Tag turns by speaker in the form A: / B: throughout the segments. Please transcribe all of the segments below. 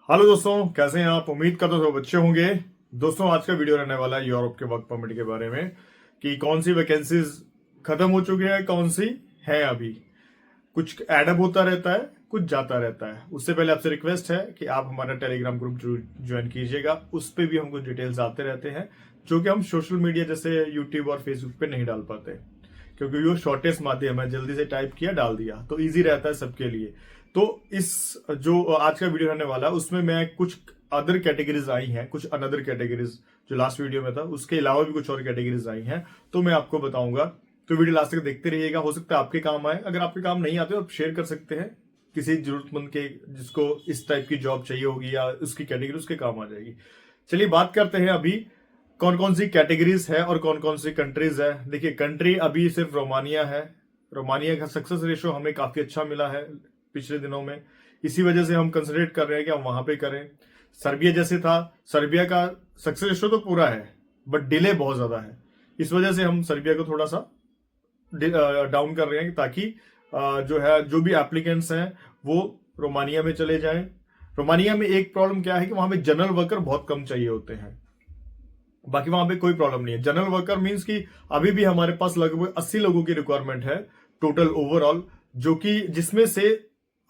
A: Hello दोस्तों, कैसे हैं आप? उम्मीद करता हूं सब अच्छे होंगे। दोस्तों, आज का वीडियो रहने वाला है यूरोप के वर्क परमिट के बारे में कि कौन सी वैकेंसीज खत्म हो चुकी है, कौन सी है अभी। कुछ एडअप होता रहता है, कुछ जाता रहता है। उससे पहले आपसे रिक्वेस्ट है कि आप हमारा टेलीग्राम ग्रुप ज्वाइन कीजिएगा। उस पर भी हम कुछ डिटेल्स आते रहते हैं जो कि हम सोशल मीडिया जैसे यूट्यूब और फेसबुक पे नहीं डाल पाते, क्योंकि वो शॉर्टेस्ट माध्यम है। जल्दी से टाइप किया, डाल दिया, तो इजी रहता है सबके लिए। तो इस जो आज का वीडियो रहने वाला है उसमें मैं कुछ अदर कैटेगरीज आई हैं, कुछ अनदर कैटेगरीज जो लास्ट वीडियो में था उसके अलावा भी कुछ और कैटेगरीज आई हैं, तो मैं आपको बताऊंगा। तो वीडियो लास्ट तक देखते रहिएगा, हो सकता है आपके काम आए। अगर आपके काम नहीं आते तो आप शेयर कर सकते हैं किसी जरूरतमंद के, जिसको इस टाइप की जॉब चाहिए होगी या उसकी कैटेगरी उसके काम आ जाएगी। चलिए बात करते हैं अभी कौन कौन सी कैटेगरीज है और कौन कौन सी कंट्रीज है। देखिए, कंट्री अभी सिर्फ रोमानिया है। रोमानिया का सक्सेस रेशो हमें काफी अच्छा मिला है पिछले दिनों में, इसी वजह से हम कंसिडरेट कर रहे हैं कि हम वहां पे करें। सर्बिया जैसे था, सर्बिया का सक्सेस रेशो तो पूरा है बट डिले बहुत ज्यादा है। इस वजह से हम सर्बिया को थोड़ा सा डाउन कर रहे हैं ताकि जो है जो भी एप्लीकेंट्स हैं वो रोमानिया में चले जाएं। रोमानिया में एक प्रॉब्लम क्या है कि वहां पे जनरल वर्कर बहुत कम चाहिए होते हैं, बाकी वहां पे कोई प्रॉब्लम नहीं है। जनरल वर्कर मींस कि अभी भी हमारे पास लगभग 80 लोगों की रिक्वायरमेंट है टोटल ओवरऑल, जो कि जिसमें से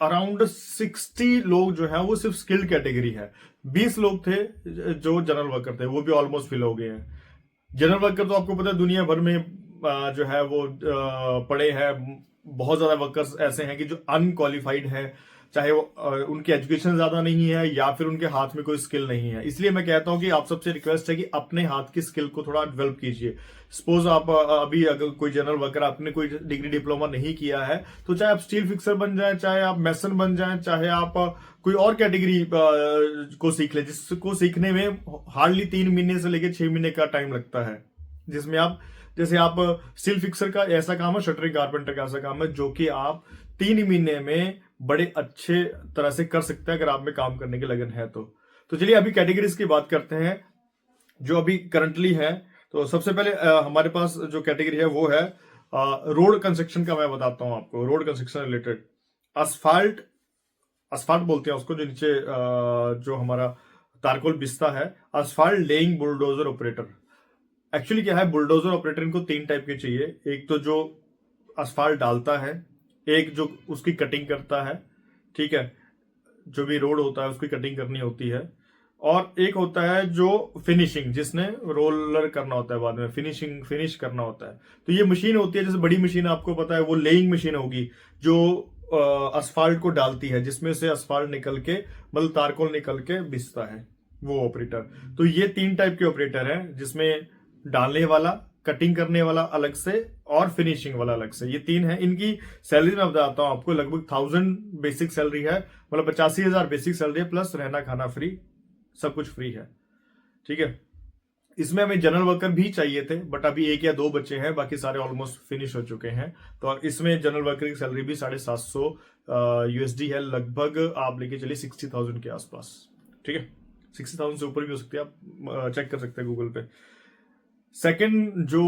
A: अराउंड 60 लोग जो है वो सिर्फ स्किल्ड कैटेगरी है। 20 लोग थे जो जनरल वर्कर थे, वो भी ऑलमोस्ट फिल हो गए हैं। जनरल वर्कर तो आपको पता है दुनिया भर में जो है वो पड़े हैं। बहुत ज्यादा वर्कर्स ऐसे हैं कि जो अनक्वालिफाइड है, चाहे वो उनकी एजुकेशन ज्यादा नहीं है या फिर उनके हाथ में कोई स्किल नहीं है। इसलिए मैं कहता हूं कि आप सबसे रिक्वेस्ट है कि अपने हाथ की स्किल को थोड़ा डेवलप कीजिए। सपोज आप अभी अगर कोई जनरल वर्कर, आपने कोई डिग्री डिप्लोमा नहीं किया है, तो चाहे आप स्टील फिक्सर बन जाए, चाहे आप मैसन बन जाए, चाहे आप कोई और कैटेगरी को सीख ले, जिसको सीखने में हार्डली 3 महीने से लेकर 6 महीने का टाइम लगता है। जिसमें आप जैसे आप स्टील फिक्सर का ऐसा काम है, शटरिंग कारपेंटर का ऐसा काम है जो कि आप 3 महीने में बड़े अच्छे तरह से कर सकते हैं अगर आप में काम करने की लगन है तो चलिए अभी कैटेगरीज की बात करते हैं जो अभी करंटली है। तो सबसे पहले हमारे पास जो कैटेगरी है वो है रोड कंस्ट्रक्शन का। मैं बताता हूं आपको road construction related. Asphalt asphalt बोलते हैं उसको, जो नीचे जो हमारा तारकोल बिस्ता है। Asphalt laying bulldozer operator. Actually क्या है, बुलडोजर ऑपरेटर इनको 3 टाइप के चाहिए। एक तो जो असफाल्ट डालता है, एक जो उसकी कटिंग करता है, ठीक है, जो भी रोड होता है उसकी कटिंग करनी होती है, और एक होता है जो फिनिशिंग, जिसने रोलर करना होता है, बाद में फिनिश करना होता है। तो ये मशीन होती है, जैसे बड़ी मशीन आपको पता है वो लेइंग मशीन होगी जो असफाल्ट को डालती है, जिसमें से असफाल्ट निकल के मतलब तारकोल निकल के बिछता है, वो ऑपरेटर। तो ये 3 टाइप के ऑपरेटर हैं, जिसमें डालने वाला, कटिंग करने वाला अलग से और फिनिशिंग वाला अलग से। ये 3 है। इनकी सैलरी मैं बताता हूं आपको, लगभग 1000 बेसिक सैलरी है, मतलब 85,000 बेसिक सैलरी है, प्लस रहना खाना फ्री, सब कुछ फ्री है, ठीक है। इसमें हमें जनरल वर्कर भी चाहिए थे बट अभी 1 या 2 बच्चे हैं, बाकी सारे ऑलमोस्ट फिनिश हो चुके हैं। तो इसमें जनरल वर्कर की सैलरी भी 750 यूएसडी है, लगभग आप लेके चलिए 60,000 के आसपास, ठीक है। 60,000 से ऊपर भी हो सकती है, आप चेक कर सकते हैं गूगल पे। सेकंड जो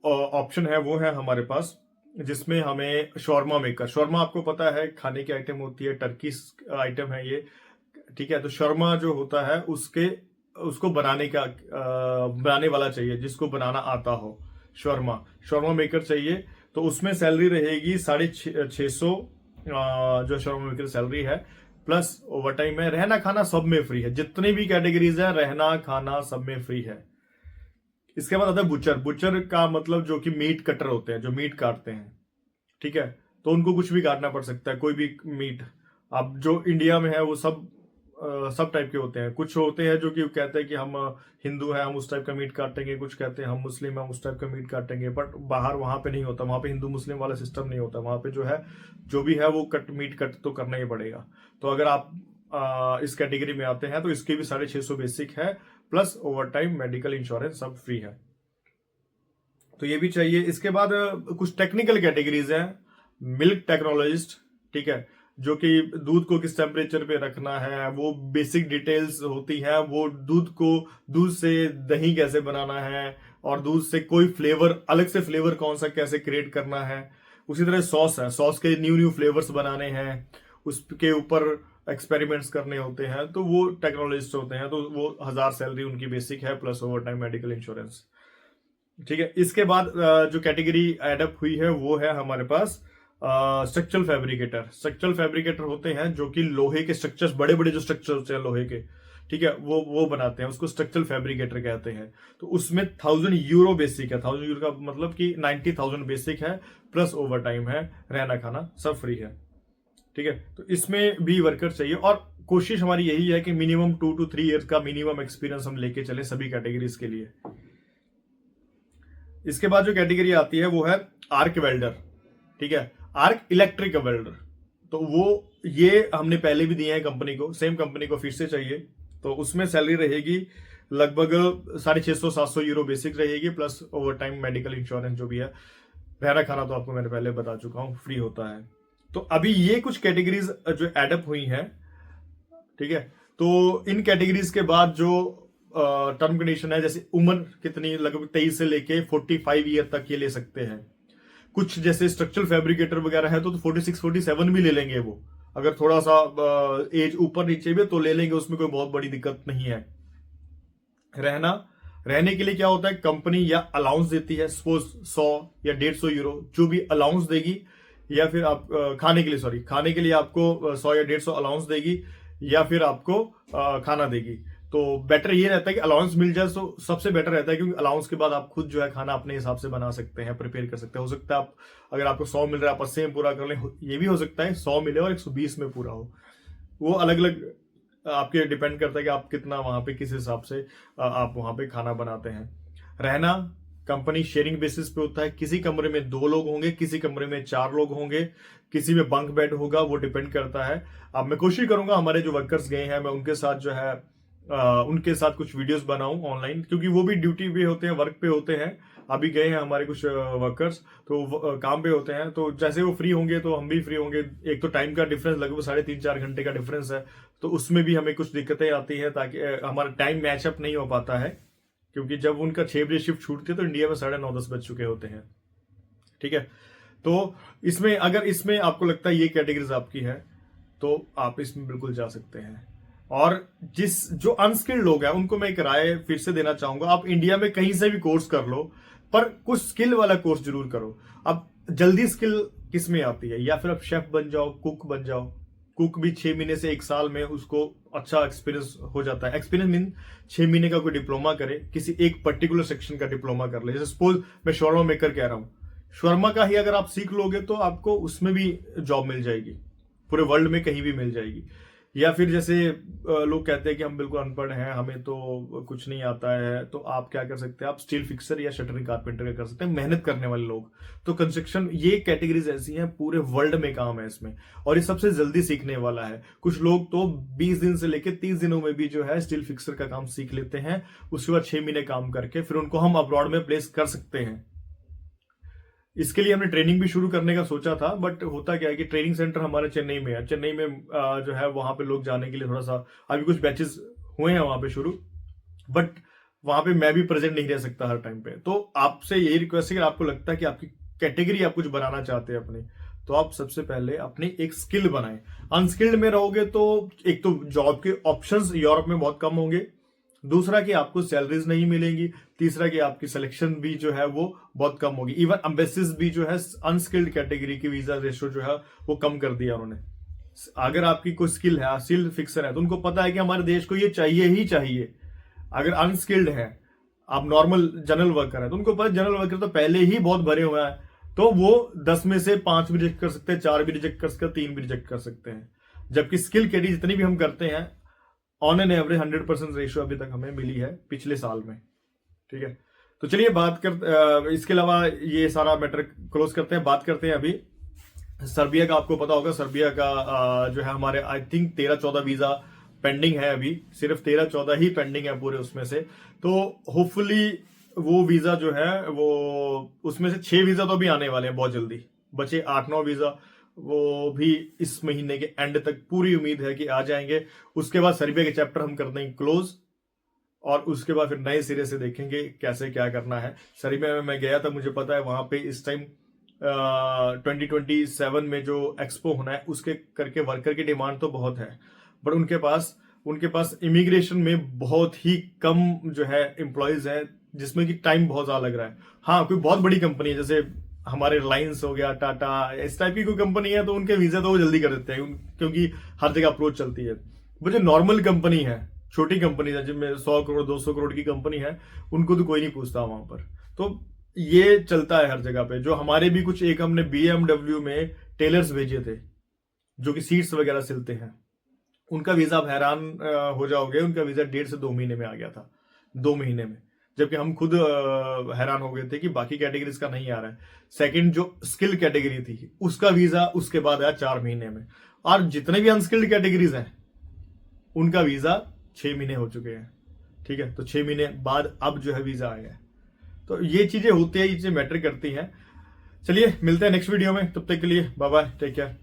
A: ऑप्शन है वो है हमारे पास, जिसमें हमें शॉर्मा मेकर। शॉर्मा आपको पता है खाने की आइटम होती है, टर्की आइटम है ये, ठीक है। तो शर्मा जो होता है उसको बनाने वाला चाहिए, जिसको बनाना आता हो। शर्मा मेकर चाहिए। तो उसमें सैलरी रहेगी 650 जो शर्मा मेकर सैलरी है, प्लस ओवर टाइम है, रहना खाना सब में फ्री है। जितनी भी कैटेगरीज है रहना खाना सब में फ्री है। इसके बाद आता है बुचर। बुचर का मतलब जो कि मीट कटर होते हैं, जो मीट काटते हैं, ठीक है। तो उनको कुछ भी काटना पड़ सकता है, कोई भी मीट। अब जो इंडिया में है वो सब टाइप के होते हैं। कुछ होते हैं जो कि कहते हैं कि हम हिंदू हैं, हम उस टाइप का मीट काटेंगे। कुछ कहते हैं हम मुस्लिम हैं, हम उस टाइप का मीट काटेंगे। बट बाहर वहां पे नहीं होता, वहां पे हिंदू मुस्लिम वाला सिस्टम नहीं होता। वहां पे जो है जो भी है वो मीट कट तो करना ही पड़ेगा। तो अगर आप इस कैटेगरी में आते हैं तो इसके भी 650 बेसिक है, plus over time, medical insurance सब फ्री है। तो ये भी चाहिए। इसके बाद कुछ टेक्निकल कैटेगरीज हैं। मिल्क टेक्नोलॉजिस्ट, ठीक है, जो कि दूध को किस टेम्परेचर पे रखना है, वो बेसिक डिटेल्स होती है। वो दूध से दही कैसे बनाना है, और दूध से कोई फ्लेवर, अलग से फ्लेवर कौन सा कैसे क्रिएट करना है। उसी तरह सॉस है, सॉस के न्यू फ्लेवर्स बनाने हैं। उसके ऊपर एक्सपेरिमेंट्स करने होते हैं, तो वो टेक्नोलॉजिस्ट होते हैं, तो वो 1000 सैलरी उनकी बेसिक है plus over time medical insurance. ठीक है, इसके बाद जो कैटेगरी एडअप हुई है वो है हमारे पास स्ट्रक्चरल फैब्रिकेटर। स्ट्रक्चरल फैब्रिकेटर होते हैं जो कि लोहे के स्ट्रक्चर्स, बड़े बड़े जो स्ट्रक्चर होते हैं लोहे के, ठीक है, वो बनाते हैं, उसको स्ट्रक्चरल फैब्रिकेटर कहते हैं। तो उसमें 1000 यूरो बेसिक है। 1000 यूरो का मतलब कि 90,000 बेसिक है, प्लस ओवर टाइम है, रहना खाना सब फ्री है। ठीक है, तो इसमें भी वर्कर चाहिए और कोशिश हमारी यही है कि मिनिमम 2 to 3 ईयर्स का मिनिमम एक्सपीरियंस हम लेके चले सभी कैटेगरीज के लिए। इसके बाद जो कैटेगरी आती है वो है आर्क वेल्डर। ठीक है, आर्क इलेक्ट्रिक वेल्डर, तो वो ये हमने पहले भी दिए हैं कंपनी को, सेम कंपनी को फिर से चाहिए। तो उसमें सैलरी रहेगी लगभग 650-700 यूरो बेसिक रहेगी, plus over time medical insurance जो भी है, रहना खाना तो आपको मैंने पहले बता चुका हूं फ्री होता है। तो अभी ये कुछ कैटेगरीज जो एडअप हुई हैं, ठीक है, तो इन कैटेगरीज के बाद जो टर्म कंडीशन है, जैसे उम्र कितनी, लगभग 23 से लेके 45 ईयर तक ये ले सकते हैं। कुछ जैसे स्ट्रक्चरल फैब्रिकेटर वगैरह है तो 46-47 भी ले लेंगे वो, अगर थोड़ा सा एज ऊपर नीचे भी तो ले लेंगे, उसमें कोई बहुत बड़ी दिक्कत नहीं है। रहने के लिए क्या होता है, कंपनी या अलाउंस देती है, सपोज 100 या 150 यूरो जो भी अलाउंस देगी, या फिर आप खाने के लिए आपको 100 या 150 अलाउंस देगी, या फिर आपको खाना देगी। तो बेटर ये रहता है कि अलाउंस मिल जाए तो सबसे बेटर रहता है, क्योंकि अलाउंस के बाद आप खुद जो है खाना अपने हिसाब से बना सकते हैं, प्रिपेयर कर सकते हैं। हो सकता है आप, अगर आपको 100 मिल रहा है आप 80 में पूरा कर लें, ये भी हो सकता है 100 मिले और 120 में पूरा हो। वो अलग अलग आपके डिपेंड करता है कि आप कितना वहां पे, किस हिसाब से आप वहां पे खाना बनाते हैं। रहना कंपनी शेयरिंग बेसिस पे होता है, किसी कमरे में 2 लोग होंगे, किसी कमरे में 4 लोग होंगे, किसी में बंक बेड होगा, वो डिपेंड करता है। अब मैं कोशिश करूंगा हमारे जो वर्कर्स गए हैं मैं उनके साथ जो है उनके साथ कुछ वीडियोस बनाऊं ऑनलाइन, क्योंकि वो भी ड्यूटी पे होते हैं, वर्क पे होते हैं। अभी गए हैं हमारे कुछ वर्कर्स, तो काम पे होते हैं, तो जैसे वो फ्री होंगे तो हम भी फ्री होंगे। एक तो टाइम का डिफरेंस लगभग 3.5-4 घंटे का डिफरेंस है, तो उसमें भी हमें कुछ दिक्कतें आती हैं, ताकि हमारा टाइम मैचअप नहीं हो पाता है, क्योंकि जब उनका 6 बजे शिफ्ट छूटती है तो इंडिया में 9:30-10 बज चुके होते हैं। ठीक है, तो इसमें अगर इसमें आपको लगता है ये कैटेगरीज आपकी है तो आप इसमें बिल्कुल जा सकते हैं। और जो अनस्किल्ड लोग हैं उनको मैं एक राय फिर से देना चाहूंगा, आप इंडिया में कहीं से भी कोर्स कर लो, पर कुछ स्किल वाला कोर्स जरूर करो। अब जल्दी स्किल किस में आती है, या फिर आप शेफ बन जाओ, कुक बन जाओ। कुक भी 6 महीने से 1 साल में उसको अच्छा एक्सपीरियंस हो जाता है। एक्सपीरियंस मीन 6 महीने का कोई डिप्लोमा करे, किसी एक पर्टिकुलर सेक्शन का डिप्लोमा कर ले। जैसे सपोज मैं शॉर्मा मेकर कह रहा हूं, शॉर्मा का ही अगर आप सीख लोगे तो आपको उसमें भी जॉब मिल जाएगी, पूरे वर्ल्ड में कहीं भी मिल जाएगी। या फिर जैसे लोग कहते हैं कि हम बिल्कुल अनपढ़ हैं, हमें तो कुछ नहीं आता है, तो आप क्या कर सकते हैं, आप स्टील फिक्सर या शटरिंग कारपेंटर का कर सकते हैं, मेहनत करने वाले लोग। तो कंस्ट्रक्शन, ये कैटेगरीज ऐसी हैं, पूरे वर्ल्ड में काम है इसमें, और ये सबसे जल्दी सीखने वाला है। कुछ लोग तो 20 दिन से लेकर 30 दिनों में भी जो है स्टील फिक्सर का काम सीख लेते हैं, उसके बाद 6 महीने काम करके फिर उनको हम अब्रॉड में प्लेस कर सकते हैं। इसके लिए हमने ट्रेनिंग भी शुरू करने का सोचा था, बट होता क्या है कि ट्रेनिंग सेंटर हमारे चेन्नई में है। चेन्नई में जो है वहां पे लोग जाने के लिए थोड़ा सा, अभी कुछ बैचेस हुए हैं वहां पे शुरू, बट वहां पे मैं भी प्रेजेंट नहीं रह सकता हर टाइम पे। तो आपसे यही रिक्वेस्ट है कि आपको लगता है कि आपकी कैटेगरी आप कुछ बनाना चाहते हैं अपनी, तो आप सबसे पहले अपनी एक स्किल बनाएं। अनस्किल्ड में रहोगे तो एक तो जॉब के ऑप्शंस यूरोप में बहुत कम होंगे, दूसरा कि आपको सैलरीज नहीं मिलेंगी, तीसरा कि आपकी सिलेक्शन भी जो है वो बहुत कम होगी। इवन एम्बेसीज भी जो है अनस्किल्ड कैटेगरी की वीजा रेशो जो है वो कम कर दिया उन्होंने। अगर आपकी कोई स्किल है, स्किल फिक्सर है, तो उनको पता है कि हमारे देश को ये चाहिए ही चाहिए। अगर अनस्किल्ड है, आप नॉर्मल जनरल वर्कर है, तो उनको पता जनरल वर्कर तो पहले ही बहुत भरे हुए हैं, तो वो 10 में से 5 भी रिजेक्ट कर सकते हैं, 4 भी रिजेक्ट कर सकते हैं, 3 भी रिजेक्ट कर सकते हैं। जबकि स्किल कैटेगरी जितनी भी हम करते हैं, ऑन एन एवरेज 100% रेशियो अभी तक हमें मिली है पिछले साल में। ठीक है, तो चलिए बात कर, इसके अलावा ये सारा मैटर क्लोज करते हैं। बात करते हैं अभी सर्बिया का। आपको पता होगा सर्बिया का जो है हमारे आई थिंक 13-14 वीजा पेंडिंग है, अभी सिर्फ 13-14 ही पेंडिंग है पूरे उसमें से। तो होपफुली वो वीजा जो है वो, उसमें से 6 वीजा तो अभी आने वाले हैं बहुत जल्दी, बचे 8-9 वीजा, वो भी इस महीने के एंड तक पूरी उम्मीद है कि आ जाएंगे। उसके बाद सर्बिया के चैप्टर हम कर देंगे क्लोज, और उसके बाद फिर नए सिरे से देखेंगे कैसे क्या करना है। सर्बिया में मैं गया था, मुझे पता है वहां पे इस टाइम 2027 में जो एक्सपो होना है उसके करके वर्कर की डिमांड तो बहुत है। बट उनके पास इमिग्रेशन में बहुत ही कम जो है एम्प्लॉयज है, जिसमें कि टाइम बहुत ज्यादा लग रहा है। हाँ, कोई बहुत बड़ी कंपनी है जैसे हमारे रिलायंस हो गया, टाटा, इस टाइप की कोई कंपनी है तो उनके वीजा तो वो जल्दी कर देते हैं, क्योंकि हर जगह अप्रोच चलती है। वो जो नॉर्मल कंपनी है, छोटी कंपनी है जिनमें 100 करोड़ 200 करोड़ की कंपनी है, उनको तो कोई नहीं पूछता वहां पर। तो ये चलता है हर जगह पे। जो हमारे भी कुछ, एक हमने BMW में टेलर्स भेजे थे जो कि सीट्स वगैरह सिलते हैं, उनका वीजा आप हैरान हो जाओगे, उनका वीजा 1.5 से 2 महीने में आ गया था, 2 महीने में। जबकि हम खुद हैरान हो गए थे कि बाकी कैटेगरीज का नहीं आ रहा है। सेकंड जो स्किल कैटेगरी थी उसका वीजा उसके बाद आया 4 महीने में, और जितने भी अनस्किल्ड कैटेगरीज हैं उनका वीजा 6 महीने हो चुके हैं। ठीक है, तो 6 महीने बाद अब जो है वीजा आया है। तो ये चीजें होती है, ये चीजें मैटर करती हैं। चलिए मिलते हैं नेक्स्ट वीडियो में, तब तक के लिए बाय बाय, टेक केयर।